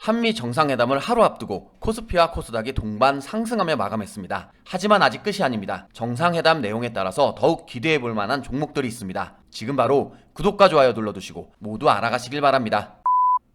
한미 정상회담을 하루 앞두고 코스피와 코스닥이 동반 상승하며 마감했습니다. 하지만 아직 끝이 아닙니다. 정상회담 내용에 따라서 더욱 기대해볼 만한 종목들이 있습니다. 지금 바로 구독과 좋아요 눌러두시고 모두 알아가시길 바랍니다.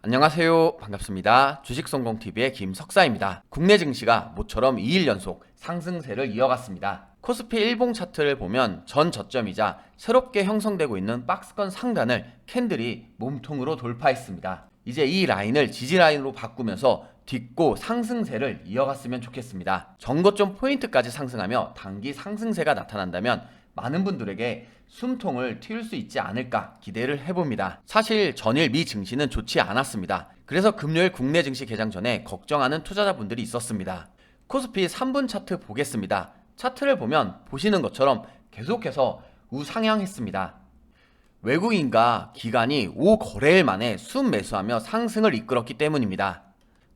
안녕하세요. 반갑습니다. 주식성공TV의 김석사입니다. 국내 증시가 모처럼 2일 연속 상승세를 이어갔습니다. 코스피 일봉 차트를 보면 전 저점이자 새롭게 형성되고 있는 박스권 상단을 캔들이 몸통으로 돌파했습니다. 이제 이 라인을 지지라인으로 바꾸면서 딛고 상승세를 이어갔으면 좋겠습니다. 전고점 포인트까지 상승하며 단기 상승세가 나타난다면 많은 분들에게 숨통을 트일 수 있지 않을까 기대를 해봅니다. 사실 전일 미 증시는 좋지 않았습니다. 그래서 금요일 국내 증시 개장 전에 걱정하는 투자자분들이 있었습니다. 코스피 3분 차트 보겠습니다. 차트를 보면 보시는 것처럼 계속해서 우상향했습니다. 외국인과 기관이 5거래일 만에 순매수하며 상승을 이끌었기 때문입니다.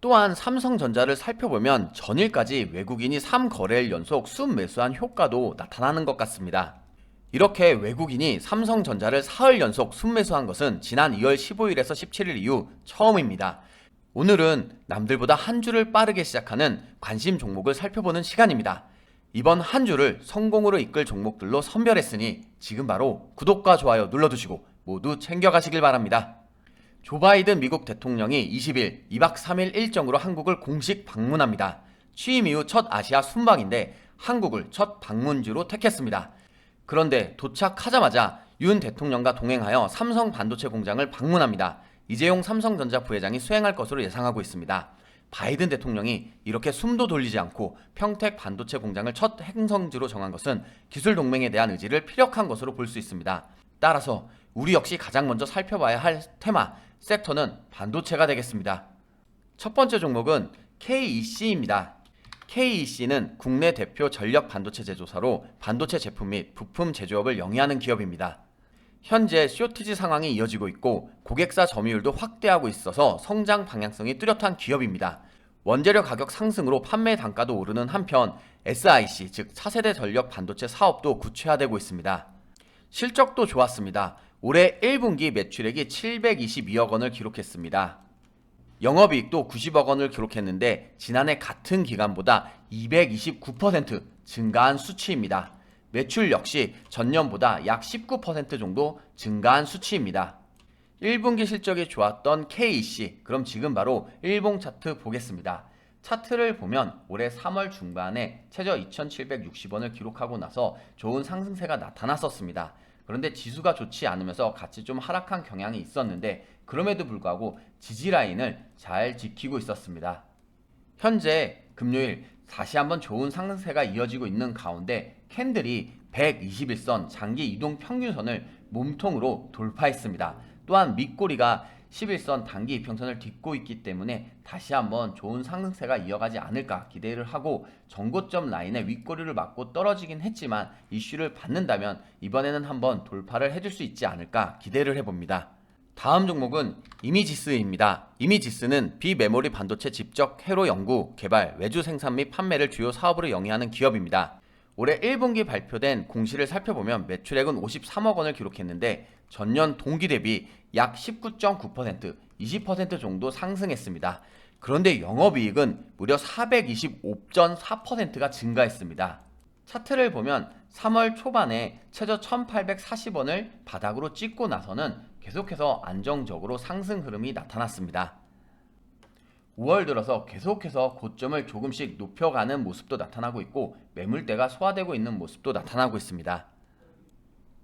또한 삼성전자를 살펴보면 전일까지 외국인이 3거래일 연속 순매수한 효과도 나타나는 것 같습니다. 이렇게 외국인이 삼성전자를 사흘 연속 순매수한 것은 지난 2월 15일에서 17일 이후 처음입니다. 오늘은 남들보다 한 주를 빠르게 시작하는 관심 종목을 살펴보는 시간입니다. 이번 한 주를 성공으로 이끌 종목들로 선별했으니 지금 바로 구독과 좋아요 눌러두시고 모두 챙겨가시길 바랍니다. 조 바이든 미국 대통령이 20일 2박 3일 일정으로 한국을 공식 방문합니다. 취임 이후 첫 아시아 순방인데 한국을 첫 방문지로 택했습니다. 그런데 도착하자마자 윤 대통령과 동행하여 삼성 반도체 공장을 방문합니다. 이재용 삼성전자 부회장이 수행할 것으로 예상하고 있습니다. 바이든 대통령이 이렇게 숨도 돌리지 않고 평택 반도체 공장을 첫 행성지로 정한 것은 기술 동맹에 대한 의지를 피력한 것으로 볼 수 있습니다. 따라서 우리 역시 가장 먼저 살펴봐야 할 테마, 섹터는 반도체가 되겠습니다. 첫 번째 종목은 KEC입니다. KEC는 국내 대표 전력 반도체 제조사로 반도체 제품 및 부품 제조업을 영위하는 기업입니다. 현재 쇼티지 상황이 이어지고 있고 고객사 점유율도 확대하고 있어서 성장 방향성이 뚜렷한 기업입니다. 원재료 가격 상승으로 판매 단가도 오르는 한편 SiC 즉 차세대 전력 반도체 사업도 구체화되고 있습니다. 실적도 좋았습니다. 올해 1분기 매출액이 722억 원을 기록했습니다. 영업이익도 90억 원을 기록했는데 지난해 같은 기간보다 229% 증가한 수치입니다. 매출 역시 전년보다 약 19% 정도 증가한 수치입니다. 1분기 실적이 좋았던 KEC, 그럼 지금 바로 일봉 차트 보겠습니다. 차트를 보면 올해 3월 중반에 최저 2760원을 기록하고 나서 좋은 상승세가 나타났었습니다. 그런데 지수가 좋지 않으면서 같이 좀 하락한 경향이 있었는데 그럼에도 불구하고 지지라인을 잘 지키고 있었습니다. 현재 금요일 다시 한번 좋은 상승세가 이어지고 있는 가운데 캔들이 121선 장기 이동 평균선을 몸통으로 돌파했습니다. 또한 밑꼬리가 11선 단기 이평선을 딛고 있기 때문에 다시 한번 좋은 상승세가 이어가지 않을까 기대를 하고 전고점 라인의 윗꼬리를 맞고 떨어지긴 했지만 이슈를 받는다면 이번에는 한번 돌파를 해줄 수 있지 않을까 기대를 해봅니다. 다음 종목은 이미지스입니다. 이미지스는 비메모리 반도체 집적 회로 연구, 개발, 외주 생산 및 판매를 주요 사업으로 영위하는 기업입니다. 올해 1분기 발표된 공시를 살펴보면 매출액은 53억 원을 기록했는데 전년 동기 대비 약 19.9%, 20% 정도 상승했습니다. 그런데 영업이익은 무려 425.4%가 증가했습니다. 차트를 보면 3월 초반에 최저 1840원을 바닥으로 찍고 나서는 계속해서 안정적으로 상승 흐름이 나타났습니다. 5월 들어서 계속해서 고점을 조금씩 높여가는 모습도 나타나고 있고 매물대가 소화되고 있는 모습도 나타나고 있습니다.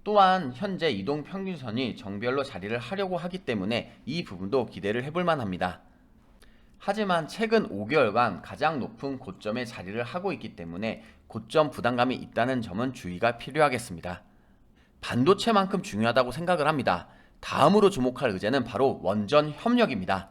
또한 현재 이동평균선이 정별로 자리를 하려고 하기 때문에 이 부분도 기대를 해볼 만합니다. 하지만 최근 5개월간 가장 높은 고점에 자리를 하고 있기 때문에 고점 부담감이 있다는 점은 주의가 필요하겠습니다. 반도체만큼 중요하다고 생각을 합니다. 다음으로 주목할 의제는 바로 원전 협력입니다.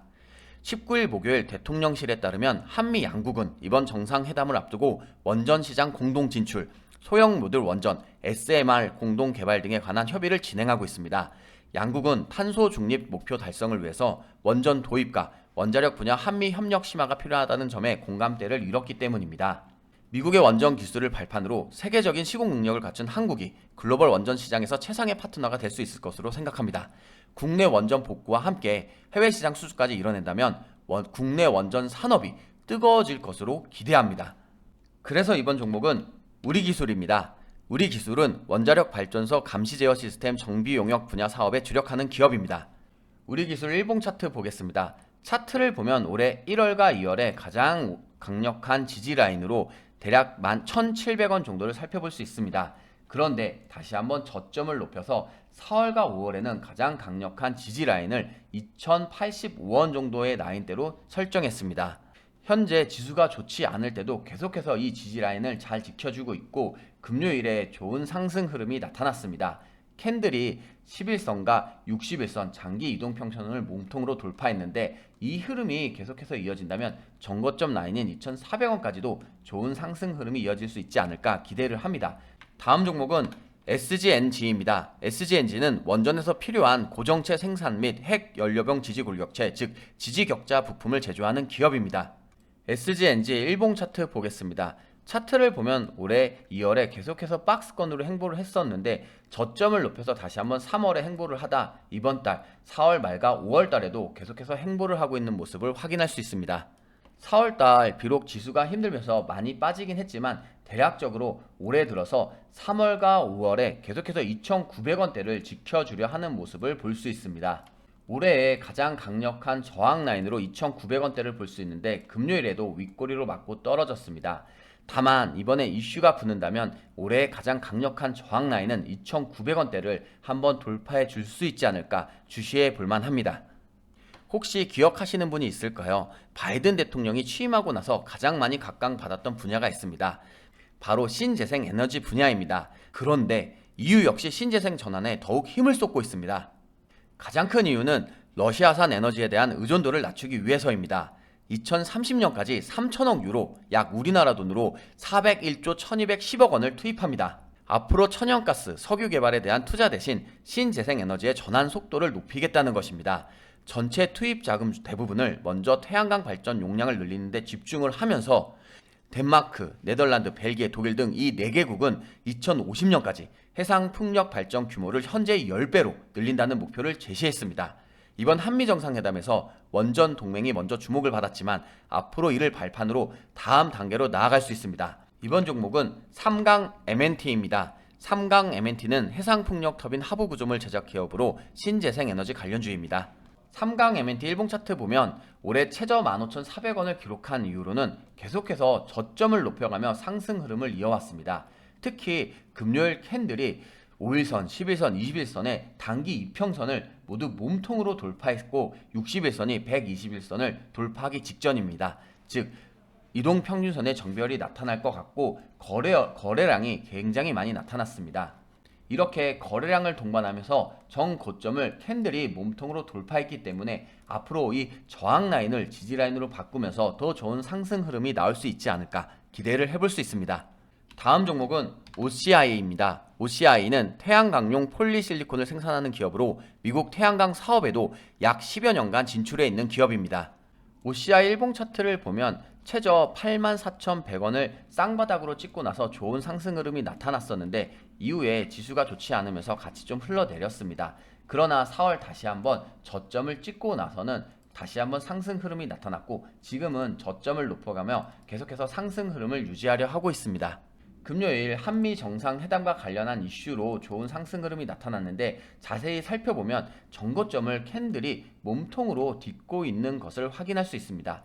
19일 목요일 대통령실에 따르면 한미 양국은 이번 정상회담을 앞두고 원전 시장 공동 진출, 소형 모듈 원전, SMR 공동 개발 등에 관한 협의를 진행하고 있습니다. 양국은 탄소 중립 목표 달성을 위해서 원전 도입과 원자력 분야 한미 협력 심화가 필요하다는 점에 공감대를 이뤘기 때문입니다. 미국의 원전 기술을 발판으로 세계적인 시공 능력을 갖춘 한국이 글로벌 원전 시장에서 최상의 파트너가 될 수 있을 것으로 생각합니다. 국내 원전 복구와 함께 해외 시장 수주까지 이뤄낸다면 국내 원전 산업이 뜨거워질 것으로 기대합니다. 그래서 이번 종목은 우리기술입니다. 우리기술은 원자력 발전소 감시 제어 시스템 정비 용역 분야 사업에 주력하는 기업입니다. 우리기술 일봉 차트 보겠습니다. 차트를 보면 올해 1월과 2월에 가장 강력한 지지 라인으로 대략 11,700원 정도를 살펴볼 수 있습니다. 그런데 다시 한번 저점을 높여서 4월과 5월에는 가장 강력한 지지 라인을 2,085원 정도의 라인대로 설정했습니다. 현재 지수가 좋지 않을 때도 계속해서 이 지지 라인을 잘 지켜주고 있고 금요일에 좋은 상승 흐름이 나타났습니다. 캔들이 11선과 61선 장기 이동평선을 몸통으로 돌파했는데 이 흐름이 계속해서 이어진다면 정거점 라인인 2,400원까지도 좋은 상승 흐름이 이어질 수 있지 않을까 기대를 합니다. 다음 종목은 SGNG입니다. SGNG는 원전에서 필요한 고정체 생산 및 핵연료병 지지골격체, 즉 지지격자 부품을 제조하는 기업입니다. SGNG 일봉 차트 보겠습니다. 차트를 보면 올해 2월에 계속해서 박스권으로 행보를 했었는데 저점을 높여서 다시 한번 3월에 행보를 하다 이번 달 4월 말과 5월 달에도 계속해서 행보를 하고 있는 모습을 확인할 수 있습니다. 4월 달 비록 지수가 힘들면서 많이 빠지긴 했지만 대략적으로 올해 들어서 3월과 5월에 계속해서 2,900원대를 지켜주려 하는 모습을 볼 수 있습니다. 올해의 가장 강력한 저항 라인으로 2,900원대를 볼 수 있는데 금요일에도 윗꼬리로 맞고 떨어졌습니다. 다만 이번에 이슈가 붙는다면 올해의 가장 강력한 저항 라인은 2,900원대를 한번 돌파해 줄 수 있지 않을까 주시해 볼만 합니다. 혹시 기억하시는 분이 있을까요? 바이든 대통령이 취임하고 나서 가장 많이 각광받았던 분야가 있습니다. 바로 신재생 에너지 분야입니다. 그런데 EU 역시 신재생 전환에 더욱 힘을 쏟고 있습니다. 가장 큰 이유는 러시아산 에너지에 대한 의존도를 낮추기 위해서입니다. 2030년까지 3천억 유로, 약 우리나라 돈으로 401조 1210억 원을 투입합니다. 앞으로 천연가스, 석유 개발에 대한 투자 대신 신재생 에너지의 전환 속도를 높이겠다는 것입니다. 전체 투입 자금 대부분을 먼저 태양광 발전 용량을 늘리는 데 집중을 하면서 덴마크, 네덜란드, 벨기에, 독일 등 이 4개국은 2050년까지 해상 풍력 발전 규모를 현재의 10배로 늘린다는 목표를 제시했습니다. 이번 한미정상회담에서 원전 동맹이 먼저 주목을 받았지만 앞으로 이를 발판으로 다음 단계로 나아갈 수 있습니다. 이번 종목은 삼강 MNT입니다. 삼강 MNT는 해상풍력 터빈 하부 구조물 제작 기업으로 신재생 에너지 관련주입니다. 삼강 MNT 일봉 차트 보면 올해 최저 15,400원을 기록한 이후로는 계속해서 저점을 높여가며 상승 흐름을 이어왔습니다. 특히 금요일 캔들이 5일선, 11선, 21선의 단기 이평선을 모두 몸통으로 돌파했고 61선이 121선을 돌파하기 직전입니다. 즉 이동평균선의 정별이 나타날 것 같고 거래량이 굉장히 많이 나타났습니다. 이렇게 거래량을 동반하면서 정고점을 캔들이 몸통으로 돌파했기 때문에 앞으로 이 저항 라인을 지지 라인으로 바꾸면서 더 좋은 상승 흐름이 나올 수 있지 않을까 기대를 해볼 수 있습니다. 다음 종목은 OCI입니다. OCI는 태양광용 폴리실리콘을 생산하는 기업으로 미국 태양광 사업에도 약 10여 년간 진출해 있는 기업입니다. OCI 일봉 차트를 보면 최저 84,100원을 쌍바닥으로 찍고 나서 좋은 상승 흐름이 나타났었는데 이후에 지수가 좋지 않으면서 같이 좀 흘러내렸습니다. 그러나 4월 다시 한번 저점을 찍고 나서는 다시 한번 상승 흐름이 나타났고 지금은 저점을 높여가며 계속해서 상승 흐름을 유지하려 하고 있습니다. 금요일 한미 정상회담과 관련한 이슈로 좋은 상승 흐름이 나타났는데 자세히 살펴보면 정고점을 캔들이 몸통으로 딛고 있는 것을 확인할 수 있습니다.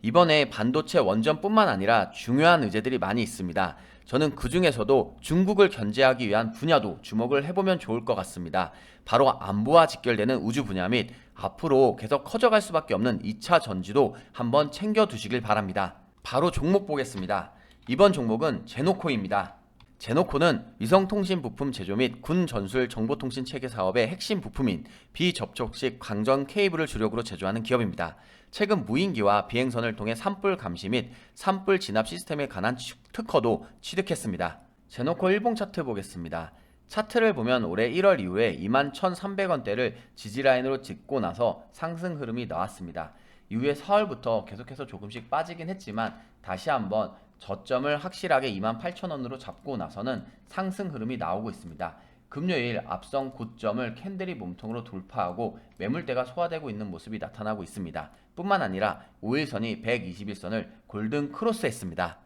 이번에 반도체 원전뿐만 아니라 중요한 의제들이 많이 있습니다. 저는 그 중에서도 중국을 견제하기 위한 분야도 주목을 해보면 좋을 것 같습니다. 바로 안보와 직결되는 우주 분야 및 앞으로 계속 커져갈 수밖에 없는 2차 전지도 한번 챙겨두시길 바랍니다. 바로 종목 보겠습니다. 이번 종목은 제노코입니다. 제노코는 위성통신 부품 제조 및 군 전술 정보통신 체계 사업의 핵심 부품인 비접촉식 광전 케이블을 주력으로 제조하는 기업입니다. 최근 무인기와 비행선을 통해 산불 감시 및 산불 진압 시스템에 관한 특허도 취득했습니다. 제노코 일봉 차트 보겠습니다. 차트를 보면 올해 1월 이후에 21,300원대를 지지라인으로 짚고 나서 상승 흐름이 나왔습니다. 이후에 4월부터 계속해서 조금씩 빠지긴 했지만 다시 한번 저점을 확실하게 28,000원으로 잡고 나서는 상승 흐름이 나오고 있습니다. 금요일 앞선 고점을 캔들이 몸통으로 돌파하고 매물대가 소화되고 있는 모습이 나타나고 있습니다. 뿐만 아니라 5일선이 121선을 골든 크로스했습니다.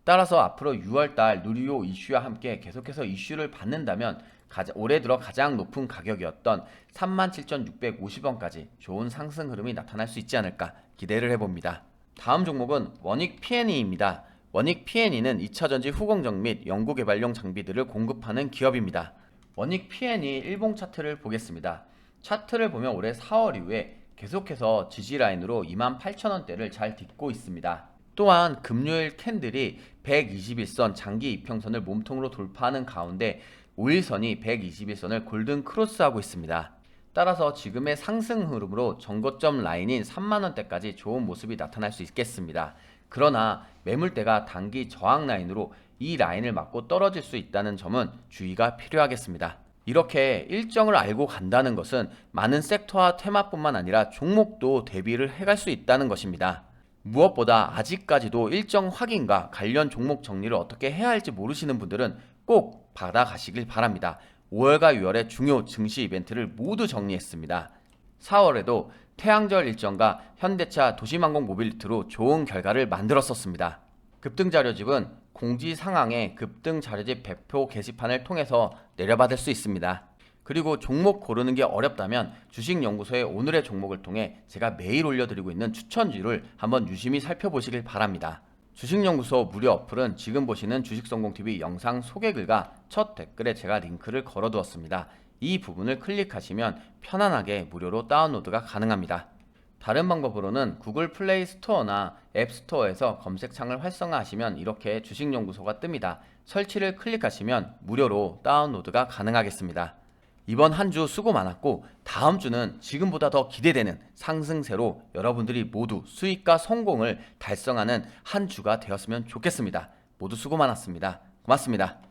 따라서 앞으로 6월달 누리호 이슈와 함께 계속해서 이슈를 받는다면 올해 들어 가장 높은 가격이었던 37,650원까지 좋은 상승 흐름이 나타날 수 있지 않을까 기대를 해봅니다. 다음 종목은 원익 P&E입니다. 원익 P&E는 2차전지 후공정 및 연구개발용 장비들을 공급하는 기업입니다. 원익 P&E 일봉 차트를 보겠습니다. 차트를 보면 올해 4월 이후에 계속해서 지지라인으로 28,000원대를 잘 딛고 있습니다. 또한 금요일 캔들이 121선 장기 이평선을 몸통으로 돌파하는 가운데 5일선이 121선을 골든 크로스하고 있습니다. 따라서 지금의 상승 흐름으로 전고점 라인인 3만원대까지 좋은 모습이 나타날 수 있겠습니다. 그러나 매물대가 단기 저항 라인으로 이 라인을 맞고 떨어질 수 있다는 점은 주의가 필요하겠습니다. 이렇게 일정을 알고 간다는 것은 많은 섹터와 테마뿐만 아니라 종목도 대비를 해갈 수 있다는 것입니다. 무엇보다 아직까지도 일정 확인과 관련 종목 정리를 어떻게 해야 할지 모르시는 분들은 꼭 받아가시길 바랍니다. 5월과 6월의 중요 증시 이벤트를 모두 정리했습니다. 4월에도 태양절 일정과 현대차 도시망공 모빌리티로 좋은 결과를 만들었었습니다. 급등자료집은 공지사항의 급등자료집 배포 게시판을 통해서 내려받을 수 있습니다. 그리고 종목 고르는 게 어렵다면 주식연구소의 오늘의 종목을 통해 제가 매일 올려드리고 있는 추천주를 한번 유심히 살펴보시길 바랍니다. 주식연구소 무료 어플은 지금 보시는 주식성공TV 영상 소개글과 첫 댓글에 제가 링크를 걸어두었습니다. 이 부분을 클릭하시면 편안하게 무료로 다운로드가 가능합니다. 다른 방법으로는 구글 플레이 스토어나 앱 스토어에서 검색창을 활성화하시면 이렇게 주식연구소가 뜹니다. 설치를 클릭하시면 무료로 다운로드가 가능하겠습니다. 이번 한 주 수고 많았고 다음 주는 지금보다 더 기대되는 상승세로 여러분들이 모두 수익과 성공을 달성하는 한 주가 되었으면 좋겠습니다. 모두 수고 많았습니다. 고맙습니다.